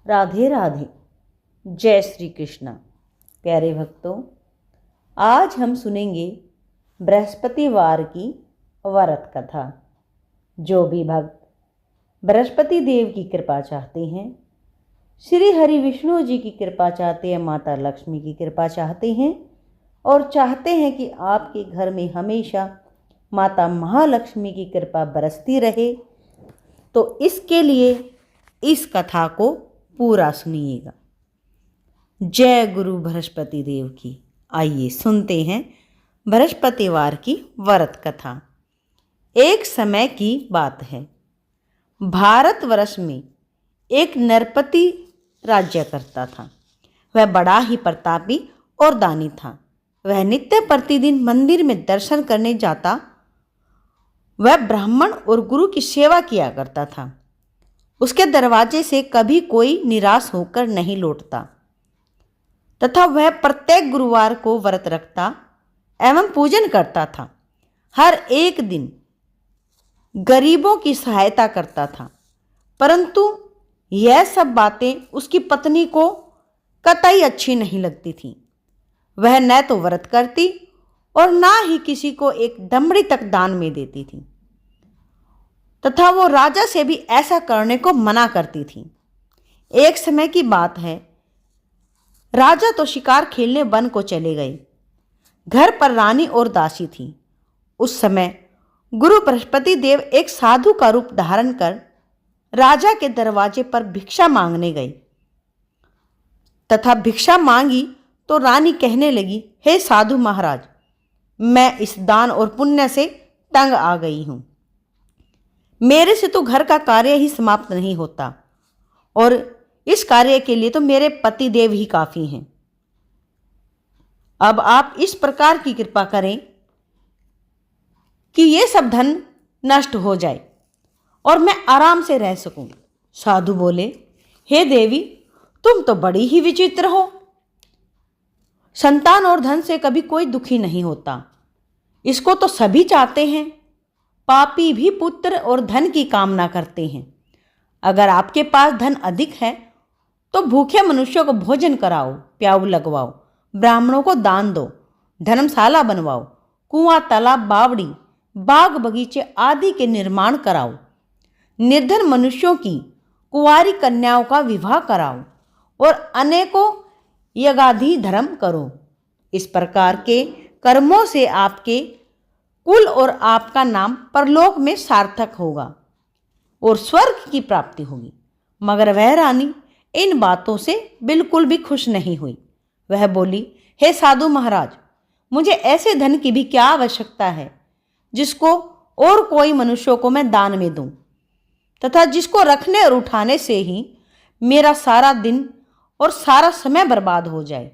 राधे राधे। जय श्री कृष्णा। प्यारे भक्तों, आज हम सुनेंगे बृहस्पतिवार की व्रत कथा। जो भी भक्त बृहस्पति देव की कृपा चाहते हैं, श्री हरि विष्णु जी की कृपा चाहते हैं, माता लक्ष्मी की कृपा चाहते हैं और चाहते हैं कि आपके घर में हमेशा माता महालक्ष्मी की कृपा बरसती रहे, तो इसके लिए इस कथा को पूरा सुनिएगा। जय गुरु बृहस्पति देव की। आइए सुनते हैं बृहस्पतिवार की व्रत कथा। एक समय की बात है, भारतवर्ष में एक नरपति राज्य करता था। वह बड़ा ही प्रतापी और दानी था। वह नित्य प्रतिदिन मंदिर में दर्शन करने जाता। वह ब्राह्मण और गुरु की सेवा किया करता था। उसके दरवाजे से कभी कोई निराश होकर नहीं लौटता तथा वह प्रत्येक गुरुवार को व्रत रखता एवं पूजन करता था। हर एक दिन गरीबों की सहायता करता था, परंतु यह सब बातें उसकी पत्नी को कतई अच्छी नहीं लगती थी। वह न तो व्रत करती और ना ही किसी को एक दमड़ी तक दान में देती थी तथा वो राजा से भी ऐसा करने को मना करती थी। एक समय की बात है, राजा तो शिकार खेलने वन को चले गए। घर पर रानी और दासी थी। उस समय गुरु बृहस्पति देव एक साधु का रूप धारण कर राजा के दरवाजे पर भिक्षा मांगने गए तथा भिक्षा मांगी तो रानी कहने लगी, हे साधु महाराज, मैं इस दान और पुण्य से तंग आ गई हूं। मेरे से तो घर का कार्य ही समाप्त नहीं होता और इस कार्य के लिए तो मेरे पति देव ही काफी हैं। अब आप इस प्रकार की कृपा करें कि ये सब धन नष्ट हो जाए और मैं आराम से रह सकूं। साधु बोले, हे देवी, तुम तो बड़ी ही विचित्र हो। संतान और धन से कभी कोई दुखी नहीं होता, इसको तो सभी चाहते हैं। पापी भी पुत्र और धन की कामना करते हैं। अगर आपके पास धन अधिक है तो भूखे मनुष्यों को भोजन कराओ, प्याऊ लगवाओ, ब्राह्मणों को दान दो, धर्मशाला बनवाओ, कुआं, तालाब, बावड़ी, बाग बगीचे आदि के निर्माण कराओ। निर्धन मनुष्यों की कुंवारी कन्याओं का विवाह कराओ और अनेकों यज्ञादि धर्म करो। इस प्रकार के कर्मों से आपके कुल और आपका नाम परलोक में सार्थक होगा और स्वर्ग की प्राप्ति होगी। मगर वह रानी इन बातों से बिल्कुल भी खुश नहीं हुई। वह बोली, हे साधु महाराज, मुझे ऐसे धन की भी क्या आवश्यकता है जिसको और कोई मनुष्यों को मैं दान में दूं तथा जिसको रखने और उठाने से ही मेरा सारा दिन और सारा समय बर्बाद हो जाए।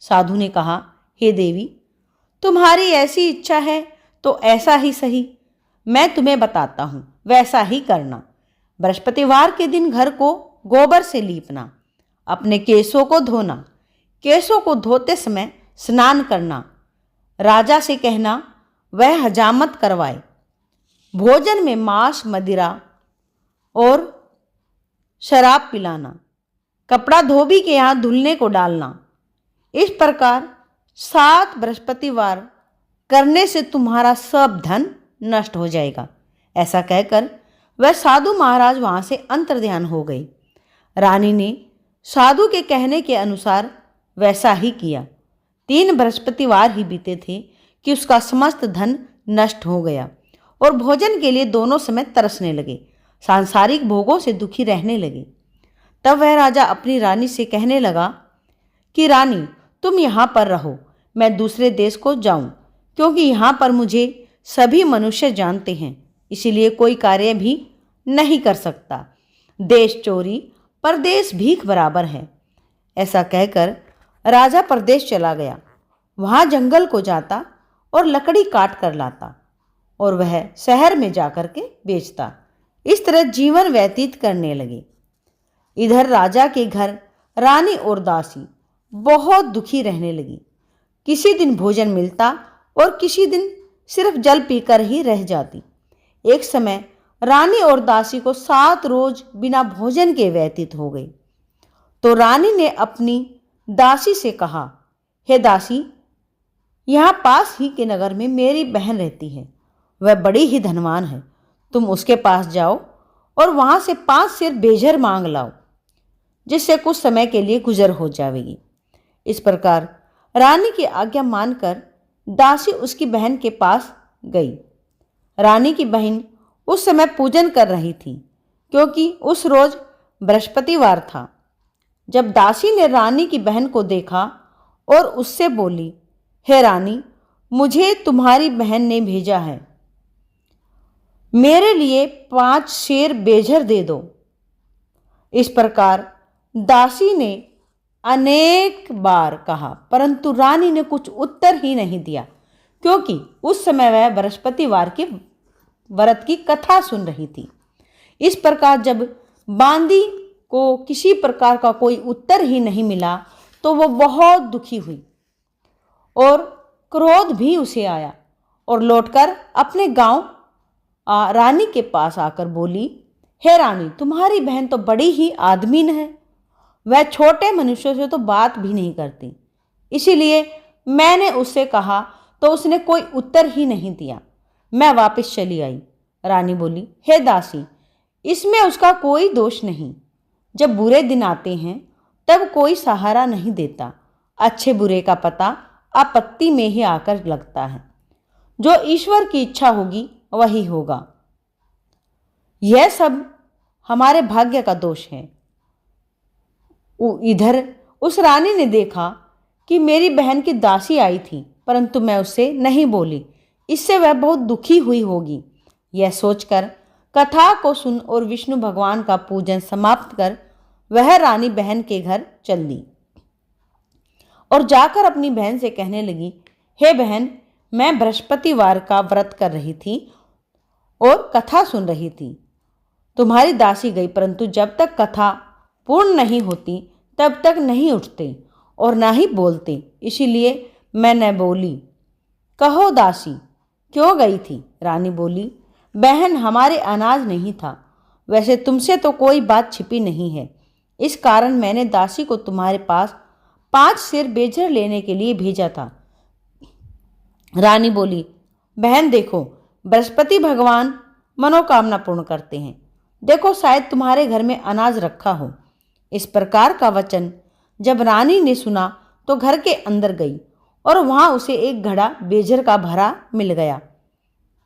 साधु ने कहा, हे देवी, तुम्हारी ऐसी इच्छा है तो ऐसा ही सही, मैं तुम्हें बताता हूं, वैसा ही करना। बृहस्पतिवार के दिन घर को गोबर से लीपना, अपने केशों को धोना, केशों को धोते समय स्नान करना, राजा से कहना वह हजामत करवाए, भोजन में मांस, मदिरा और शराब पिलाना, कपड़ा धोबी के यहाँ धुलने को डालना। इस प्रकार 7 बृहस्पतिवार करने से तुम्हारा सब धन नष्ट हो जाएगा। ऐसा कहकर वह साधु महाराज वहां से अंतर्ध्यान हो गए। रानी ने साधु के कहने के अनुसार वैसा ही किया। 3 बृहस्पतिवार ही बीते थे कि उसका समस्त धन नष्ट हो गया और भोजन के लिए दोनों समय तरसने लगे, सांसारिक भोगों से दुखी रहने लगे। तब वह राजा अपनी रानी से कहने लगा कि रानी, तुम यहाँ पर रहो, मैं दूसरे देश को जाऊं, क्योंकि यहाँ पर मुझे सभी मनुष्य जानते हैं, इसीलिए कोई कार्य भी नहीं कर सकता। देश चोरी परदेश भीख बराबर है। ऐसा कहकर राजा परदेश चला गया। वहाँ जंगल को जाता और लकड़ी काट कर लाता और वह शहर में जाकर के बेचता। इस तरह जीवन व्यतीत करने लगे। इधर राजा के घर रानी और दासी बहुत दुखी रहने लगी। किसी दिन भोजन मिलता और किसी दिन सिर्फ जल पीकर ही रह जाती। एक समय रानी और दासी को 7 रोज बिना भोजन के व्यतीत हो गए। तो रानी ने अपनी दासी से कहा, हे दासी, यहाँ पास ही के नगर में मेरी बहन रहती है। वह बड़ी ही धनवान है। तुम उसके पास जाओ और वहाँ से 5 सेर बेझर मांग लाओ, जिससे कुछ समय के लिए गुजर हो जाएगी। इस प्रकार रानी की आज्ञा मानकर दासी उसकी बहन के पास गई। रानी की बहन उस समय पूजन कर रही थी, क्योंकि उस रोज बृहस्पतिवार था। जब दासी ने रानी की बहन को देखा और उससे बोली, हे रानी, मुझे तुम्हारी बहन ने भेजा है, मेरे लिए 5 सेर बेझर दे दो। इस प्रकार दासी ने अनेक बार कहा, परंतु रानी ने कुछ उत्तर ही नहीं दिया, क्योंकि उस समय वह बृहस्पतिवार के व्रत की कथा सुन रही थी। इस प्रकार जब बांदी को किसी प्रकार का कोई उत्तर ही नहीं मिला तो वो बहुत दुखी हुई और क्रोध भी उसे आया और लौटकर अपने गांव रानी के पास आकर बोली, हे रानी, तुम्हारी बहन तो बड़ी ही आदमीन है। वह छोटे मनुष्यों से तो बात भी नहीं करती, इसीलिए मैंने उससे कहा तो उसने कोई उत्तर ही नहीं दिया। मैं वापस चली आई। रानी बोली, हे दासी, इसमें उसका कोई दोष नहीं। जब बुरे दिन आते हैं तब कोई सहारा नहीं देता। अच्छे बुरे का पता आपत्ति में ही आकर लगता है। जो ईश्वर की इच्छा होगी वही होगा। यह सब हमारे भाग्य का दोष है। इधर उस रानी ने देखा कि मेरी बहन की दासी आई थी, परंतु मैं उससे नहीं बोली, इससे वह बहुत दुखी हुई होगी। यह सोचकर कथा को सुन और विष्णु भगवान का पूजन समाप्त कर वह रानी बहन के घर चल दी और जाकर अपनी बहन से कहने लगी, हे बहन, मैं बृहस्पतिवार का व्रत कर रही थी और कथा सुन रही थी। तुम्हारी दासी गई, परंतु जब तक कथा पूर्ण नहीं होती तब तक नहीं उठते और ना ही बोलते, इसीलिए मैं न बोली। कहो दासी, क्यों गई थी? रानी बोली, बहन, हमारे अनाज नहीं था। वैसे तुमसे तो कोई बात छिपी नहीं है, इस कारण मैंने दासी को तुम्हारे पास 5 सेर बेझर लेने के लिए भेजा था। रानी बोली, बहन देखो, बृहस्पति भगवान मनोकामना पूर्ण करते हैं। देखो, शायद तुम्हारे घर में अनाज रखा हो। इस प्रकार का वचन जब रानी ने सुना तो घर के अंदर गई और वहां उसे एक घड़ा बेझर का भरा मिल गया।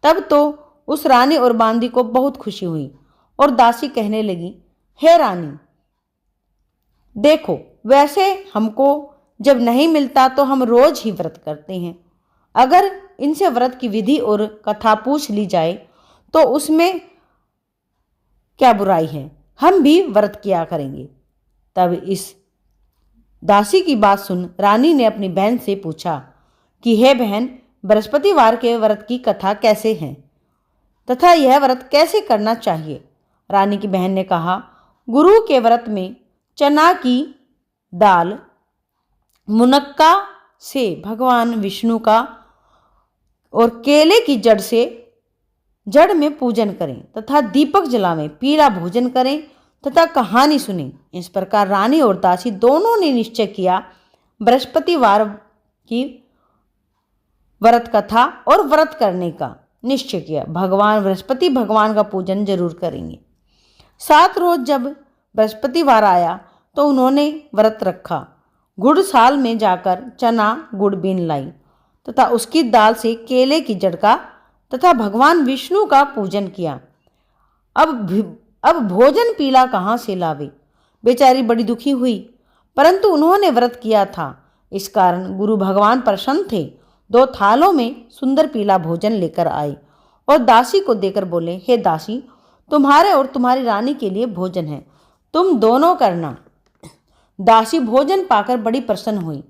तब तो उस रानी और बांदी को बहुत खुशी हुई और दासी कहने लगी, हे रानी, देखो, वैसे हमको जब नहीं मिलता तो हम रोज ही व्रत करते हैं। अगर इनसे व्रत की विधि और कथा पूछ ली जाए तो उसमें क्या बुराई है, हम भी व्रत किया करेंगे। तब इस दासी की बात सुन रानी ने अपनी बहन से पूछा कि हे बहन, बृहस्पतिवार के व्रत की कथा कैसे है तथा यह व्रत कैसे करना चाहिए? रानी की बहन ने कहा, गुरु के व्रत में चना की दाल, मुनक्का से भगवान विष्णु का और केले की जड़ में पूजन करें तथा दीपक जलावें, पीला भोजन करें तथा कहानी सुनें। इस प्रकार रानी और दासी दोनों ने निश्चय किया, बृहस्पतिवार की व्रत कथा और व्रत करने का निश्चय किया। बृहस्पति भगवान का पूजन जरूर करेंगे। 7 रोज जब बृहस्पतिवार आया तो उन्होंने व्रत रखा। गुड़साल में जाकर चना गुड़ बीन लाई तथा उसकी दाल से केले की जड़ का तथा भगवान विष्णु का पूजन किया। अब भोजन पीला कहाँ से लावे? बेचारी बड़ी दुखी हुई, परंतु उन्होंने व्रत किया था, इस कारण गुरु भगवान प्रसन्न थे। 2 थालों में सुंदर पीला भोजन लेकर आए और दासी को देकर बोले, हे दासी, तुम्हारे और तुम्हारी रानी के लिए भोजन है, तुम दोनों करना। दासी भोजन पाकर बड़ी प्रसन्न हुई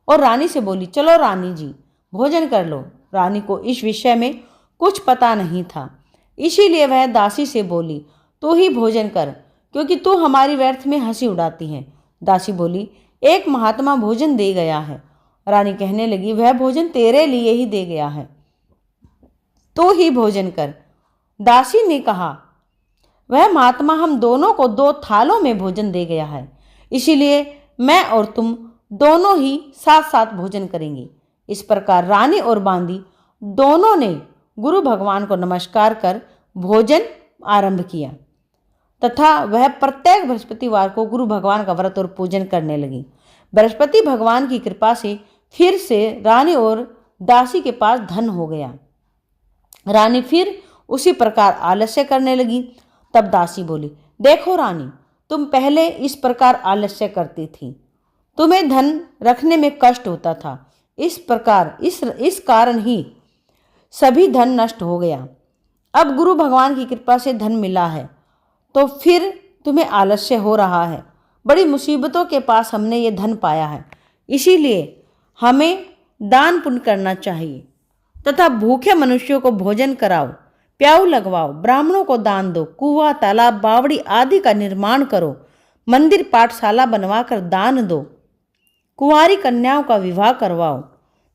और रानी से बोली, चलो रानी जी, भोजन कर लो। रानी को इस विषय में कुछ पता नहीं था, इसीलिए वह दासी से बोली, तू ही भोजन कर, क्योंकि तू हमारी व्यर्थ में हंसी उड़ाती है। दासी बोली, एक महात्मा भोजन दे गया है। रानी कहने लगी, वह भोजन तेरे लिए ही दे गया है, तू ही भोजन कर। दासी ने कहा, वह महात्मा हम दोनों को 2 थालों में भोजन दे गया है, इसीलिए मैं और तुम दोनों ही साथ साथ भोजन करेंगे। इस प्रकार रानी और बांदी दोनों ने गुरु भगवान को नमस्कार कर भोजन आरंभ किया तथा वह प्रत्येक बृहस्पतिवार को गुरु भगवान का व्रत और पूजन करने लगी। बृहस्पति भगवान की कृपा से फिर से रानी और दासी के पास धन हो गया। रानी फिर उसी प्रकार आलस्य करने लगी। तब दासी बोली, देखो रानी, तुम पहले इस प्रकार आलस्य करती थी, तुम्हें धन रखने में कष्ट होता था, इस प्रकार इस कारण ही सभी धन नष्ट हो गया। अब गुरु भगवान की कृपा से धन मिला है तो फिर तुम्हें आलस्य हो रहा है। बड़ी मुसीबतों के पास हमने ये धन पाया है, इसीलिए हमें दान पुण्य करना चाहिए तथा भूखे मनुष्यों को भोजन कराओ, प्याऊ लगवाओ, ब्राह्मणों को दान दो, कुआं, तालाब, बावड़ी आदि का निर्माण करो, मंदिर पाठशाला बनवाकर दान दो, कुंवारी कन्याओं का विवाह करवाओ,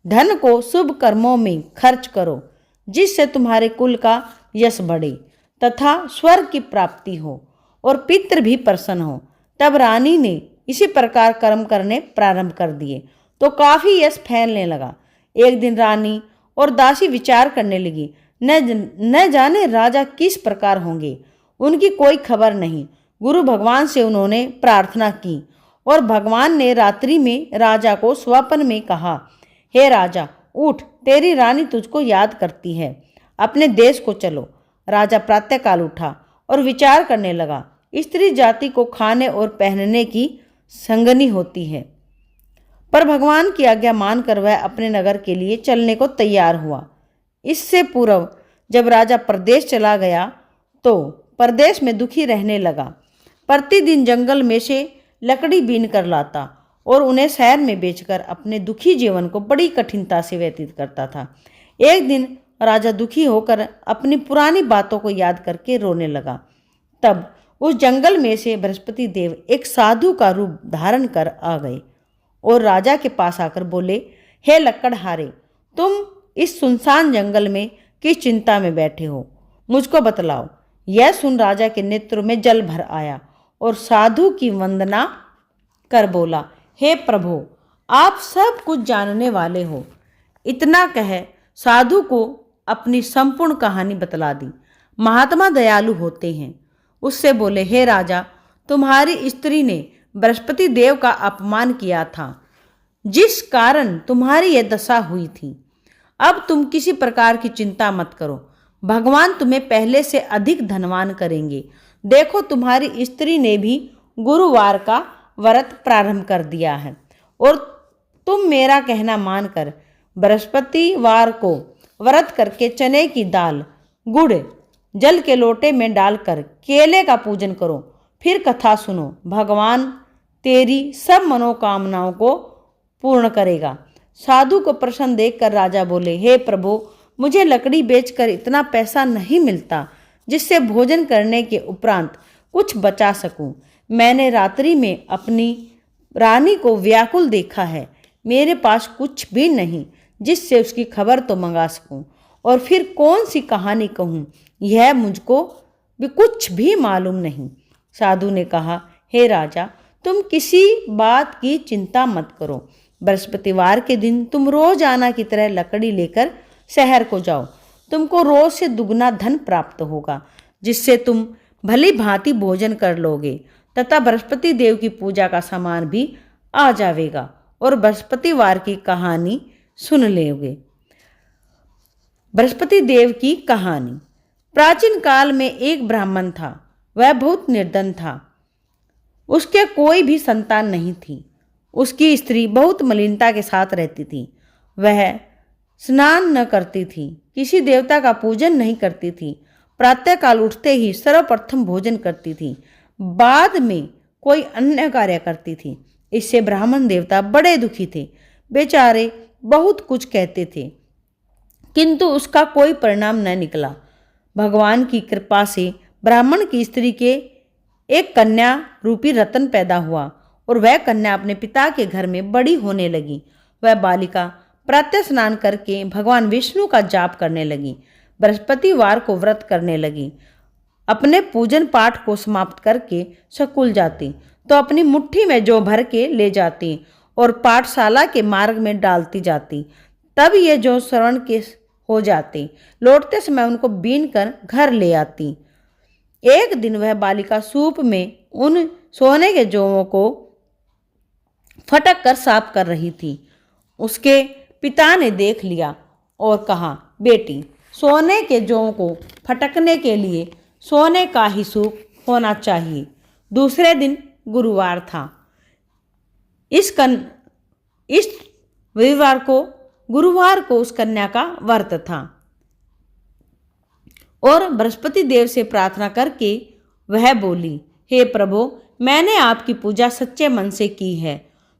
धन को शुभ कर्मों में खर्च करो, जिससे तुम्हारे कुल का यश बढ़े तथा स्वर्ग की प्राप्ति हो और पितृ भी प्रसन्न हो। तब रानी ने इसी प्रकार कर्म करने प्रारंभ कर दिए तो काफी यश फैलने लगा। एक दिन रानी और दासी विचार करने लगी, न जाने राजा किस प्रकार होंगे, उनकी कोई खबर नहीं। गुरु भगवान से उन्होंने प्रार्थना की और भगवान ने रात्रि में राजा को स्वप्न में कहा, हे राजा, उठ, तेरी रानी तुझको याद करती है, अपने देश को चलो। राजा प्रातःकाल उठा और विचार करने लगा, स्त्री जाति को खाने और पहनने की संगनी होती है, पर भगवान की आज्ञा मानकर वह अपने नगर के लिए चलने को तैयार हुआ। इससे पूर्व जब राजा परदेश चला गया तो परदेश में दुखी रहने लगा। प्रतिदिन जंगल में से लकड़ी बीन कर लाता और उन्हें शहर में बेचकर अपने दुखी जीवन को बड़ी कठिनता से व्यतीत करता था। एक दिन राजा दुखी होकर अपनी पुरानी बातों को याद करके रोने लगा। तब उस जंगल में से बृहस्पति देव एक साधु का रूप धारण कर आ गए और राजा के पास आकर बोले, हे लकड़हारे, तुम इस सुनसान जंगल में किस चिंता में बैठे हो, मुझको बतलाओ। यह सुन राजा के नेत्र में जल भर आया और साधु की वंदना कर बोला, हे प्रभु, आप सब कुछ जानने वाले हो। इतना कह साधु को अपनी संपूर्ण कहानी बतला दी। महात्मा दयालु होते हैं। उससे बोले, हे राजा, तुम्हारी स्त्री ने बृहस्पति देव का अपमान किया था, जिस कारण तुम्हारी यह दशा हुई थी। अब तुम किसी प्रकार की चिंता मत करो, भगवान तुम्हें पहले से अधिक धनवान करेंगे। देखो, तुम्हारी स्त्री ने भी गुरुवार का व्रत प्रारंभ कर दिया है और तुम मेरा कहना मानकर बृहस्पतिवार को व्रत करके चने की दाल, गुड़, जल के लोटे में डालकर केले का पूजन करो। फिर कथा सुनो, भगवान तेरी सब मनोकामनाओं को पूर्ण करेगा। साधु को प्रसन्न देखकर राजा बोले, हे प्रभु, मुझे लकड़ी बेचकर इतना पैसा नहीं मिलता जिससे भोजन करने के उपरांत कुछ बचा सकूं। मैंने रात्रि में अपनी रानी को व्याकुल देखा है, मेरे पास कुछ भी नहीं जिससे उसकी खबर तो मंगा सकूं, और फिर कौन सी कहानी कहूं, यह मुझको भी कुछ भी मालूम नहीं। साधु ने कहा, हे राजा, तुम किसी बात की चिंता मत करो। बृहस्पतिवार के दिन तुम रोजाना की तरह लकड़ी लेकर शहर को जाओ। तुमको रोज से दुगना धन प्राप्त होगा, जिससे तुम भली भांति भोजन कर लोगे तथा बृहस्पति देव की पूजा का सामान भी आ जाएगा और बृहस्पतिवार की कहानी सुन लोगे। बृहस्पति देव की कहानी। प्राचीन काल में एक ब्राह्मण था। वह बहुत निर्धन था। उसके कोई भी संतान नहीं थी। उसकी स्त्री बहुत मलिनता के साथ रहती थी। वह स्नान न करती थी, किसी देवता का पूजन नहीं करती थी, प्रातःकाल उठते ही सर्वप्रथम भोजन करती थी, बाद में कोई अन्य कार्य करती थी। इससे ब्राह्मण देवता बड़े दुखी थे। बेचारे बहुत कुछ कहते थे, किंतु उसका कोई परिणाम न निकला। भगवान की कृपा से ब्राह्मण की स्त्री के एक कन्या रूपी रतन पैदा हुआ और वह कन्या अपने पिता के घर में बड़ी होने लगी। वह बालिका प्रातः स्नान करके भगवान विष्णु का जाप करने लगी, बृहस्पतिवार को व्रत करने लगी, अपने पूजन पाठ को समाप्त करके स्कूल जाती तो अपनी मुट्ठी में जौ भर के ले जाती और पाठशाला के मार्ग में डालती जाती। तब ये जौ श्रवण के हो जाती। लौटते समय उनको बीन कर घर ले आती। एक दिन वह बालिका सूप में उन सोने के जौओं को फटक कर साफ कर रही थी। उसके पिता ने देख लिया और कहा, बेटी, सोने के जौं को फटकने के लिए सोने का ही सूप होना चाहिए। दूसरे दिन गुरुवार था। इस गुरुवार को उस कन्या का व्रत था और बृहस्पति देव से प्रार्थना करके वह बोली, हे प्रभु, मैंने आपकी पूजा सच्चे मन से की है,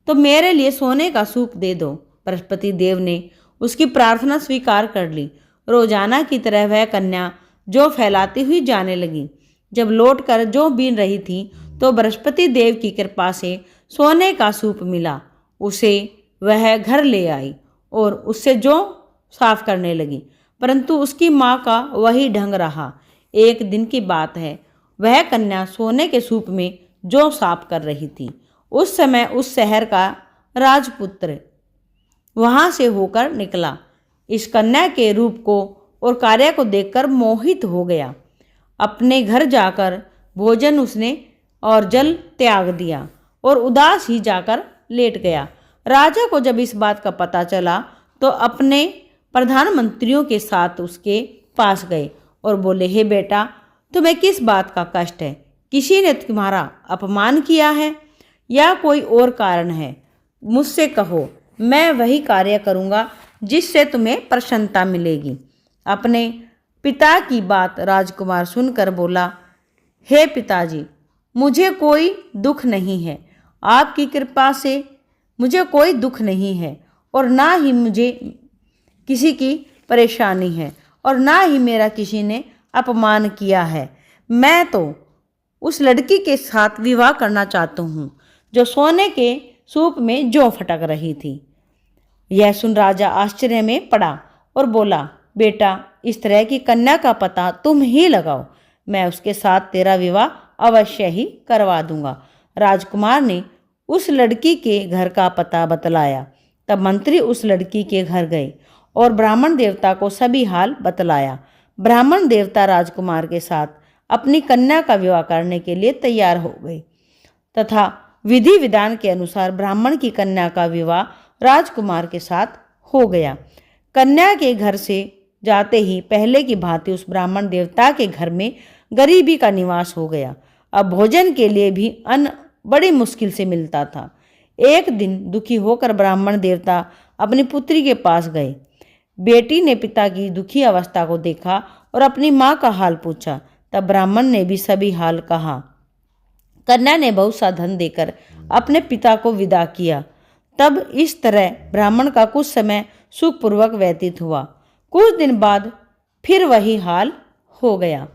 तो मेरे लिए सोने का सूप दे दो। बृहस्पति देव ने उसकी प्रार्थना स्वीकार कर ली। रोजाना की तरह वह कन्या जौ फैलाती हुई जाने लगी। जब लौटकर जौ बीन रही थी तो बृहस्पति देव की कृपा से सोने का सूप मिला। उसे वह घर ले आई और उससे जौ साफ करने लगी, परंतु उसकी माँ का वही ढंग रहा। एक दिन की बात है, वह कन्या सोने के सूप में जौ साफ कर रही थी। उस समय उस शहर का राजपुत्र वहां से होकर निकला। इस कन्या के रूप को और कार्य को देखकर मोहित हो गया। अपने घर जाकर भोजन उसने और जल त्याग दिया और उदास ही जाकर लेट गया। राजा को जब इस बात का पता चला तो अपने प्रधानमंत्रियों के साथ उसके पास गए और बोले, हे बेटा, तुम्हें किस बात का कष्ट है? किसी ने तुम्हारा अपमान किया है या कोई और कारण है? मुझसे कहो, मैं वही कार्य करूँगा जिससे तुम्हें प्रसन्नता मिलेगी। अपने पिता की बात राजकुमार सुनकर बोला, हे पिताजी, मुझे कोई दुख नहीं है। आपकी कृपा से मुझे कोई दुख नहीं है और ना ही मुझे किसी की परेशानी है और ना ही मेरा किसी ने अपमान किया है। मैं तो उस लड़की के साथ विवाह करना चाहता हूँ जो सोने के सूप में जौ फटक रही थी। यह सुन राजा आश्चर्य में पड़ा और बोला, बेटा, इस तरह की कन्या का पता तुम ही लगाओ, मैं उसके साथ तेरा विवाह अवश्य ही करवा दूंगा। राजकुमार ने उस लड़की के घर का पता बतलाया। तब मंत्री उस लड़की के घर गए और ब्राह्मण देवता को सभी हाल बतलाया। ब्राह्मण देवता राजकुमार के साथ अपनी कन्या का विवाह करने के लिए तैयार हो गए तथा विधि विधान के अनुसार ब्राह्मण की कन्या का विवाह राजकुमार के साथ हो गया। कन्या के घर से जाते ही पहले की भांति उस ब्राह्मण देवता के घर में गरीबी का निवास हो गया। अब भोजन के लिए भी अन्न बड़ी मुश्किल से मिलता था। एक दिन दुखी होकर ब्राह्मण देवता अपनी पुत्री के पास गए। बेटी ने पिता की दुखी अवस्था को देखा और अपनी माँ का हाल पूछा। तब ब्राह्मण ने भी सभी हाल कहा। कन्या ने बहुत सा धन देकर अपने पिता को विदा किया। तब इस तरह ब्राह्मण का कुछ समय सुखपूर्वक व्यतीत हुआ। कुछ दिन बाद फिर वही हाल हो गया।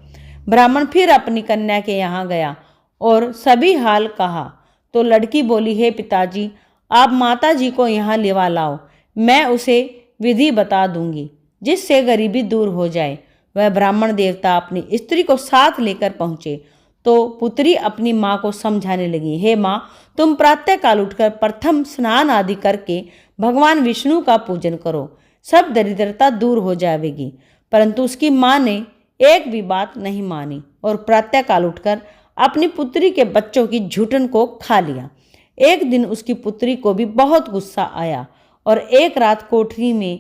ब्राह्मण फिर अपनी कन्या के यहाँ गया और सभी हाल कहा तो लड़की बोली, हे पिताजी, आप माता जी को यहाँ लिवा लाओ, मैं उसे विधि बता दूंगी जिससे गरीबी दूर हो जाए। वह ब्राह्मण देवता अपनी स्त्री को साथ लेकर पहुँचे तो पुत्री अपनी माँ को समझाने लगी, हे माँ, तुम प्रातःकाल उठकर प्रथम स्नान आदि करके भगवान विष्णु का पूजन करो, सब दरिद्रता दूर हो जाएगी। परंतु उसकी माँ ने एक भी बात नहीं मानी और प्रातःकाल उठकर अपनी पुत्री के बच्चों की झूठन को खा लिया। एक दिन उसकी पुत्री को भी बहुत गुस्सा आया और एक रात कोठरी में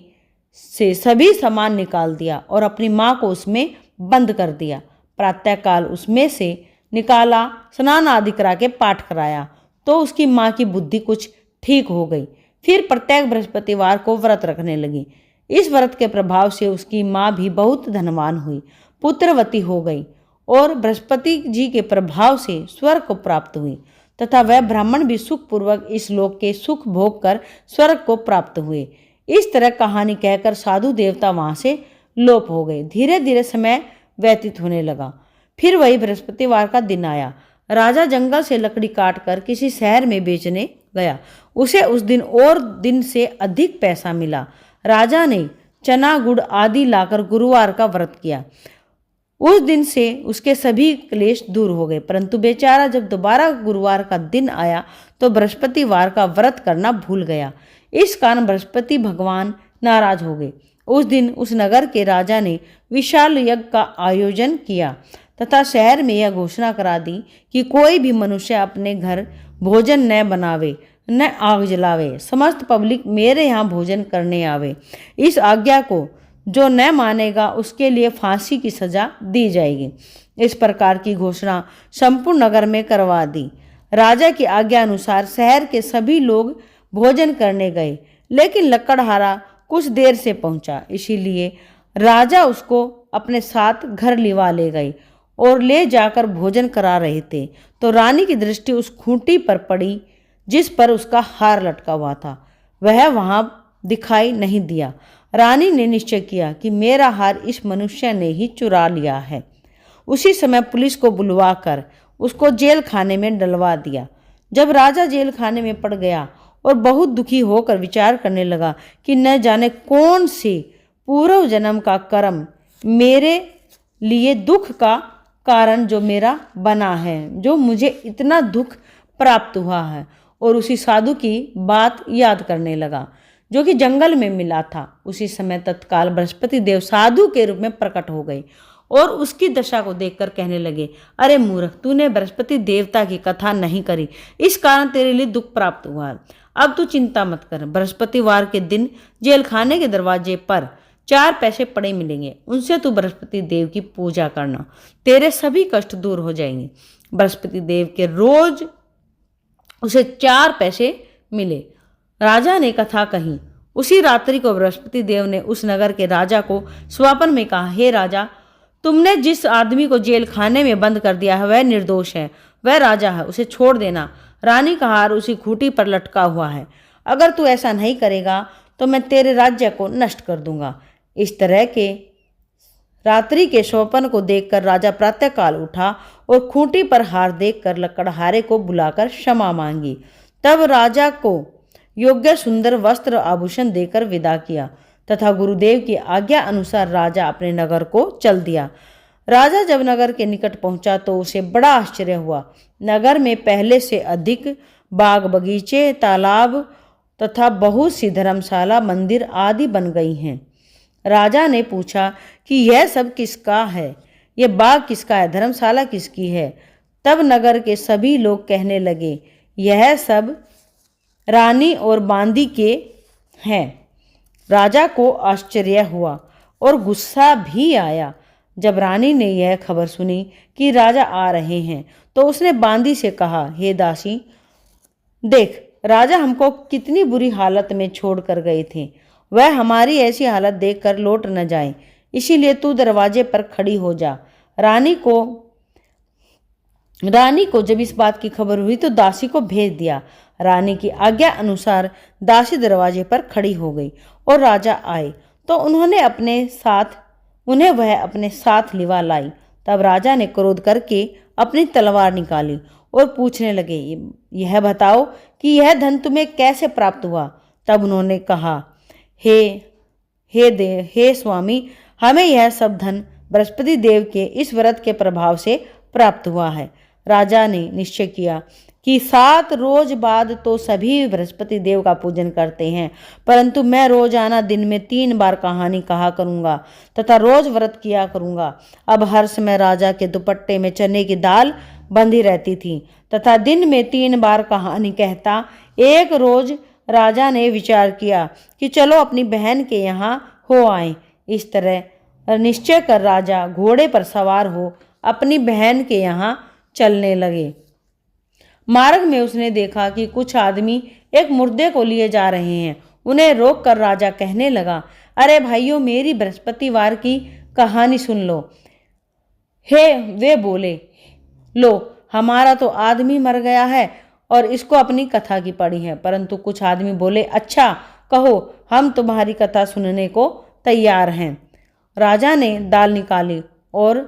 से सभी सामान निकाल दिया और अपनी माँ को उसमें बंद कर दिया। प्रातःकाल उसमें से निकाला, स्नान आदि करा के पाठ कराया तो उसकी माँ की बुद्धि कुछ ठीक हो गई। फिर प्रत्येक बृहस्पतिवार को व्रत रखने लगी। इस व्रत के प्रभाव से उसकी माँ भी बहुत धनवान हुई, पुत्रवती हो गई और बृहस्पति जी के प्रभाव से स्वर्ग को प्राप्त हुई तथा वह ब्राह्मण भी सुखपूर्वक इस लोक के सुख भोग कर स्वर्ग को प्राप्त हुए। इस तरह कहानी कहकर साधु देवता वहां से लोप हो गए। धीरे धीरे समय व्यतीत होने लगा। फिर वही बृहस्पतिवार का दिन आया। राजा जंगल से लकड़ी काटकर किसी शहर में बेचने गया। उसे उस दिन और दिन से अधिक पैसा मिला। राजा ने चना गुड़ आदि लाकर गुरुवार का व्रत किया। उस दिन से उसके सभी क्लेश दूर हो गए। परंतु बेचारा जब दोबारा गुरुवार का दिन आया तो बृहस्पतिवार का व्रत करना भूल गया। इस कारण बृहस्पति भगवान नाराज हो गए। उस दिन उस नगर के राजा ने विशाल यज्ञ का आयोजन किया तथा शहर में यह घोषणा करा दी कि कोई भी मनुष्य अपने घर भोजन न बनावे न आग जलावे, समस्त पब्लिक मेरे यहाँ भोजन करने आवे। इस आज्ञा को जो न मानेगा उसके लिए फांसी की सजा दी जाएगी। इस प्रकार की घोषणा संपूर्ण नगर में करवा दी। राजा की आज्ञा अनुसार शहर के सभी लोग भोजन करने गए, लेकिन लकड़हारा कुछ देर से पहुंचा, इसीलिए राजा उसको अपने साथ घर लिवा ले गए और ले जाकर भोजन करा रहे थे तो रानी की दृष्टि उस खूंटी पर पड़ी जिस पर उसका हार लटका हुआ था। वह वहां दिखाई नहीं दिया। रानी ने निश्चय किया कि मेरा हार इस मनुष्य ने ही चुरा लिया है। उसी समय पुलिस को बुलवाकर उसको जेल खाने में डलवा दिया। जब राजा जेल खाने में पड़ गया और बहुत दुखी होकर विचार करने लगा कि न जाने कौन से पूर्व जन्म का कर्म मेरे लिए दुख का कारण जो मेरा बना है, जो मुझे इतना दुख प्राप्त हुआ है, और उसी साधु की बात याद करने लगा जो कि जंगल में मिला था। उसी समय तत्काल बृहस्पति देव साधु के रूप में प्रकट हो गए और उसकी दशा को देखकर कहने लगे, अरे मूर्ख, तूने बृहस्पति देवता की कथा नहीं करी, इस कारण तेरे लिए दुख प्राप्त हुआ है। अब तू चिंता मत कर। बृहस्पतिवार के दिन जेल खाने के दरवाजे पर 4 पैसे पड़े मिलेंगे, उनसे तू बृहस्पति देव की पूजा करना, तेरे सभी कष्ट दूर हो जाएंगे। बृहस्पति देव के रोज उसे 4 पैसे मिले। राजा ने कथा कही। उसी रात्रि को बृहस्पति देव ने उस नगर के राजा को स्वप्न में कहा, हे राजा, तुमने जिस आदमी को जेल खाने में बंद कर दिया है वह निर्दोष है, वह राजा है, उसे छोड़ देना। रानी का हार उसी खूंटी पर लटका हुआ है। अगर तू ऐसा नहीं करेगा तो मैं तेरे राज्य को नष्ट कर दूंगा। इस तरह के रात्रि के स्वप्न को देखकर राजा प्रातःकाल उठा और खूंटी पर हार देखकर लकड़हारे को बुलाकर क्षमा मांगी। तब राजा को योग्य सुंदर वस्त्र आभूषण देकर विदा किया तथा गुरुदेव की आज्ञा अनुसार राजा अपने नगर को चल दिया। राजा जब नगर के निकट पहुंचा तो उसे बड़ा आश्चर्य हुआ। नगर में पहले से अधिक बाग बगीचे, तालाब तथा बहुत सी धर्मशाला, मंदिर आदि बन गई हैं। राजा ने पूछा कि यह सब किसका है, यह बाग किसका है, धर्मशाला किसकी है। तब नगर के सभी लोग कहने लगे, यह सब रानी और बांदी के हैं। राजा को आश्चर्य हुआ और गुस्सा भी आया। जब रानी ने यह खबर सुनी कि राजा आ रहे हैं तो उसने बांदी से कहा, हे दासी, देख, राजा हमको कितनी बुरी हालत में छोड़ कर गए थे, वह हमारी ऐसी हालत देखकर लौट न जाए, इसीलिए तू दरवाजे पर खड़ी हो जा। रानी को जब इस बात की खबर हुई तो दासी को भेज दिया। रानी की आज्ञा अनुसार दासी दरवाजे पर खड़ी हो गई और राजा आए तो उन्हें वह अपने साथ लिवा लाई। तब राजा ने क्रोध करके अपनी तलवार निकाली और पूछने लगे, यह बताओ कि यह धन तुम्हें कैसे प्राप्त हुआ। तब उन्होंने कहा, हे स्वामी, हमें यह सब धन बृहस्पति देव के इस व्रत के प्रभाव से प्राप्त हुआ है। राजा ने निश्चय किया कि 7 रोज बाद तो सभी बृहस्पति देव का पूजन करते हैं, परंतु मैं रोजाना दिन में 3 बार कहानी कहा करूंगा तथा रोज व्रत किया करूंगा। अब हर समय राजा के दुपट्टे में चने की दाल बंधी रहती थी तथा दिन में 3 बार कहानी कहता। एक रोज राजा ने विचार किया कि चलो अपनी बहन के यहाँ हो आए। इस तरह निश्चय कर राजा घोड़े पर सवार हो अपनी बहन के यहाँ चलने लगे। मार्ग में उसने देखा कि कुछ आदमी एक मुर्दे को लिए जा रहे हैं। उन्हें रोककर राजा कहने लगा, अरे भाइयों, मेरी बृहस्पतिवार की कहानी सुन लो। वे बोले, लो, हमारा तो आदमी मर गया है और इसको अपनी कथा की पड़ी है। परंतु कुछ आदमी बोले, अच्छा, कहो, हम तुम्हारी कथा सुनने को तैयार हैं। राजा ने दाल निकाली और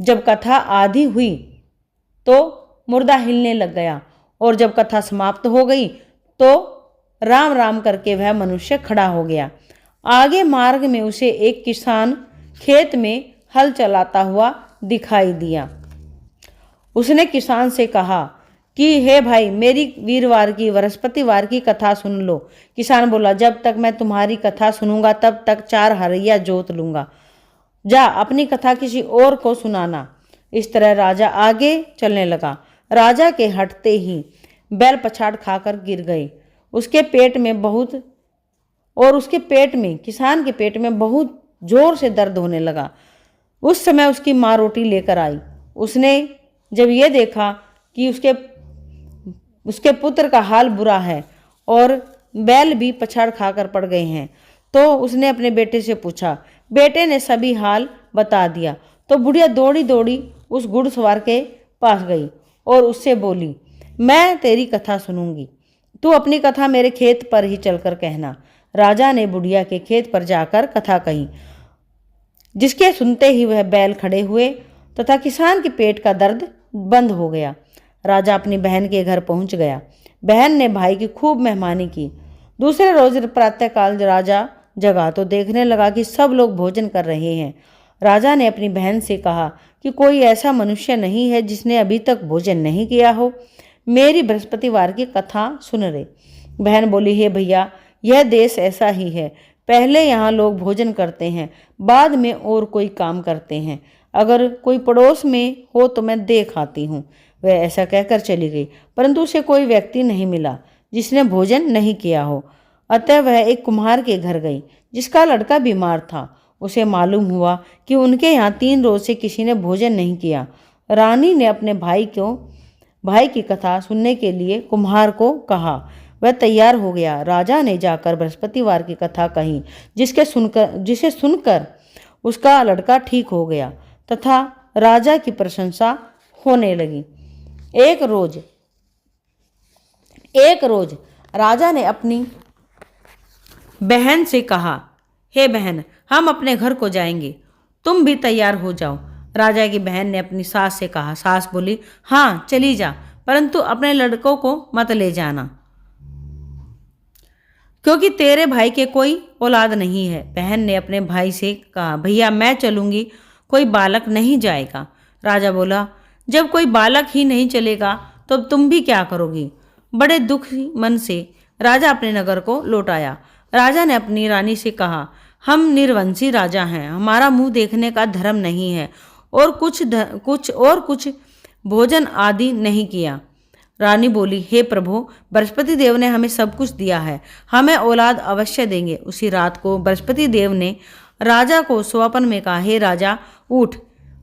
जब कथा आधी हुई तो मुर्दा हिलने लग गया और जब कथा समाप्त हो गई तो राम राम करके वह मनुष्य खड़ा हो गया। आगे मार्ग में उसे एक किसान खेत में हल चलाता हुआ दिखाई दिया। उसने किसान से कहा कि हे भाई, मेरी वीरवार की बृहस्पतिवार की कथा सुन लो। किसान बोला, जब तक मैं तुम्हारी कथा सुनूंगा तब तक 4 हरैया जोत लूंगा। जा अपनी कथा किसी और को सुनाना। इस तरह राजा आगे चलने लगा। राजा के हटते ही बैल पछाड़ खाकर गिर गई। उसके पेट में किसान के पेट में बहुत जोर से दर्द होने लगा। उस समय उसकी माँ रोटी लेकर आई। उसने जब ये देखा कि उसके पुत्र का हाल बुरा है और बैल भी पछाड़ खाकर पड़ गए हैं, तो उसने अपने बेटे से पूछा। बेटे ने सभी हाल बता दिया तो बुढ़िया दौड़ी दौड़ी उस घुड़सवार के पास गई और उससे बोली, मैं तेरी कथा सुनूंगी, तू अपनी कथा मेरे खेत पर ही चलकर कहना। राजा ने बुढ़िया के खेत पर जाकर कथा कही, जिसके सुनते ही वह बैल खड़े हुए तथा किसान के पेट का दर्द बंद हो गया। राजा अपनी बहन के घर पहुंच गया। बहन ने भाई की खूब मेहमानी की। दूसरे रोज प्रातःकाल राजा जगा तो देखने लगा कि सब लोग भोजन कर रहे हैं। राजा ने अपनी बहन से कहा कि कोई ऐसा मनुष्य नहीं है जिसने अभी तक भोजन नहीं किया हो। मेरी बृहस्पतिवार की कथा सुन रे। बहन बोली, हे भैया, यह देश ऐसा ही है। पहले यहाँ लोग भोजन करते हैं, बाद में और कोई काम करते हैं। अगर कोई पड़ोस में हो तो मैं देख आती हूँ। वह ऐसा कहकर चली गई, परंतु उसे कोई व्यक्ति नहीं मिला जिसने भोजन नहीं किया हो। अतः वह एक कुम्हार के घर गई जिसका लड़का बीमार था। उसे मालूम हुआ कि उनके यहाँ 3 रोज से किसी ने भोजन नहीं किया। रानी ने अपने भाई की कथा सुनने के लिए कुम्हार को कहा। वह तैयार हो गया। राजा ने जाकर बृहस्पतिवार की कथा कही, जिसे सुनकर उसका लड़का ठीक हो गया तथा राजा की प्रशंसा होने लगी। एक रोज राजा ने अपनी बहन से कहा, हे बहन, हम अपने घर को जाएंगे, तुम भी तैयार हो जाओ। राजा की बहन ने अपनी सास से कहा। सास बोली, हाँ चली जा, परंतु अपने लड़कों को मत ले जाना, क्योंकि तेरे भाई के कोई औलाद नहीं है। बहन ने अपने भाई से कहा, भैया मैं चलूंगी, कोई बालक नहीं जाएगा। राजा बोला, जब कोई बालक ही नहीं चलेगा तो तुम भी क्या करोगी। बड़े दुखी मन से राजा अपने नगर को लौट आया। राजा ने अपनी रानी से कहा, हम निर्वंशी राजा हैं, हमारा मुंह देखने का धर्म नहीं है और कुछ भोजन आदि नहीं किया। रानी बोली, हे प्रभु, बृहस्पति देव ने हमें सब कुछ दिया है, हमें औलाद अवश्य देंगे। उसी रात को बृहस्पति देव ने राजा को स्वप्न में कहा, हे राजा, उठ,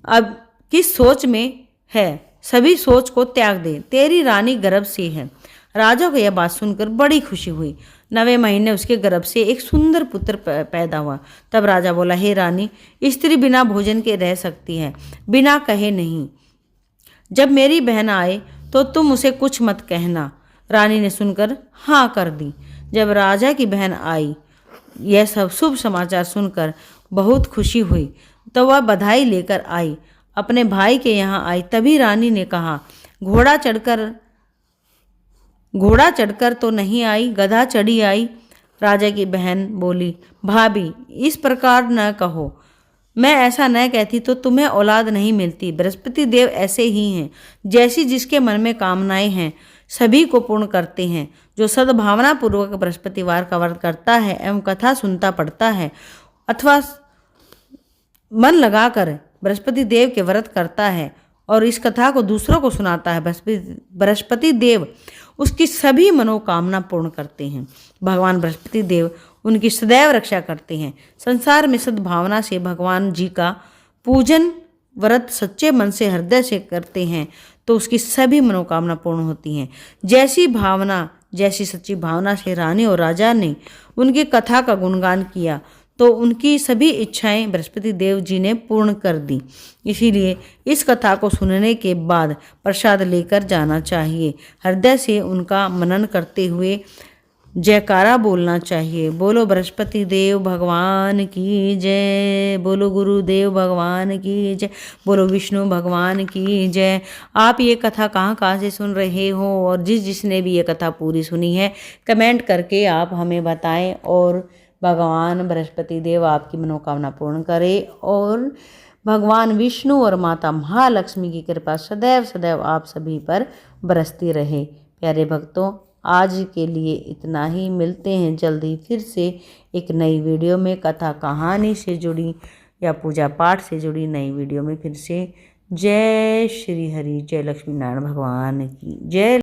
अब किस सोच में है, सभी सोच को त्याग दे, तेरी रानी गर्भ से है। राजा को यह बात सुनकर बड़ी खुशी हुई। 9वें महीने उसके गर्भ से एक सुंदर पुत्र पैदा हुआ। तब राजा बोला, हे रानी, स्त्री बिना भोजन के रह सकती है, बिना कहे नहीं। जब मेरी बहन आए तो तुम उसे कुछ मत कहना। रानी ने सुनकर हाँ कर दी। जब राजा की बहन आई, यह सब शुभ समाचार सुनकर बहुत खुशी हुई, तो वह बधाई लेकर आई, अपने भाई के यहाँ आई। तभी रानी ने कहा, घोड़ा चढ़कर तो नहीं आई, गधा चढ़ी आई। राजा की बहन बोली, भाभी, इस प्रकार न कहो, मैं ऐसा न कहती तो तुम्हें औलाद नहीं मिलती। बृहस्पति देव ऐसे ही हैं, जैसी जिसके मन में कामनाएं हैं सभी को पूर्ण करते हैं। जो सद्भावना पूर्वक बृहस्पतिवार का व्रत करता है एवं कथा सुनता पढ़ता है अथवा मन लगाकर बृहस्पति देव के व्रत करता है और इस कथा को दूसरों को सुनाता है, बृहस्पति देव उसकी सभी मनोकामना पूर्ण करते हैं। भगवान बृहस्पति देव उनकी सदैव रक्षा करते हैं। संसार में सद्भावना से भगवान जी का पूजन व्रत सच्चे मन से हृदय से करते हैं तो उसकी सभी मनोकामना पूर्ण होती हैं। जैसी सच्ची भावना से रानी और राजा ने उनकी कथा का गुणगान किया तो उनकी सभी इच्छाएं बृहस्पति देव जी ने पूर्ण कर दी। इसीलिए इस कथा को सुनने के बाद प्रसाद लेकर जाना चाहिए। हृदय से उनका मनन करते हुए जयकारा बोलना चाहिए। बोलो बृहस्पति देव भगवान की जय, बोलो गुरुदेव भगवान की जय, बोलो विष्णु भगवान की जय। आप ये कथा कहाँ से सुन रहे हो और जिसने भी ये कथा पूरी सुनी है कमेंट करके आप हमें बताएं और भगवान बृहस्पति देव आपकी मनोकामना पूर्ण करे और भगवान विष्णु और माता महालक्ष्मी की कृपा सदैव सदैव आप सभी पर बरसती रहे। प्यारे भक्तों, आज के लिए इतना ही। मिलते हैं जल्दी फिर से एक नई वीडियो में, कथा कहानी से जुड़ी या पूजा पाठ से जुड़ी नई वीडियो में फिर से। जय श्री हरि, जय लक्ष्मी नारायण भगवान की जय।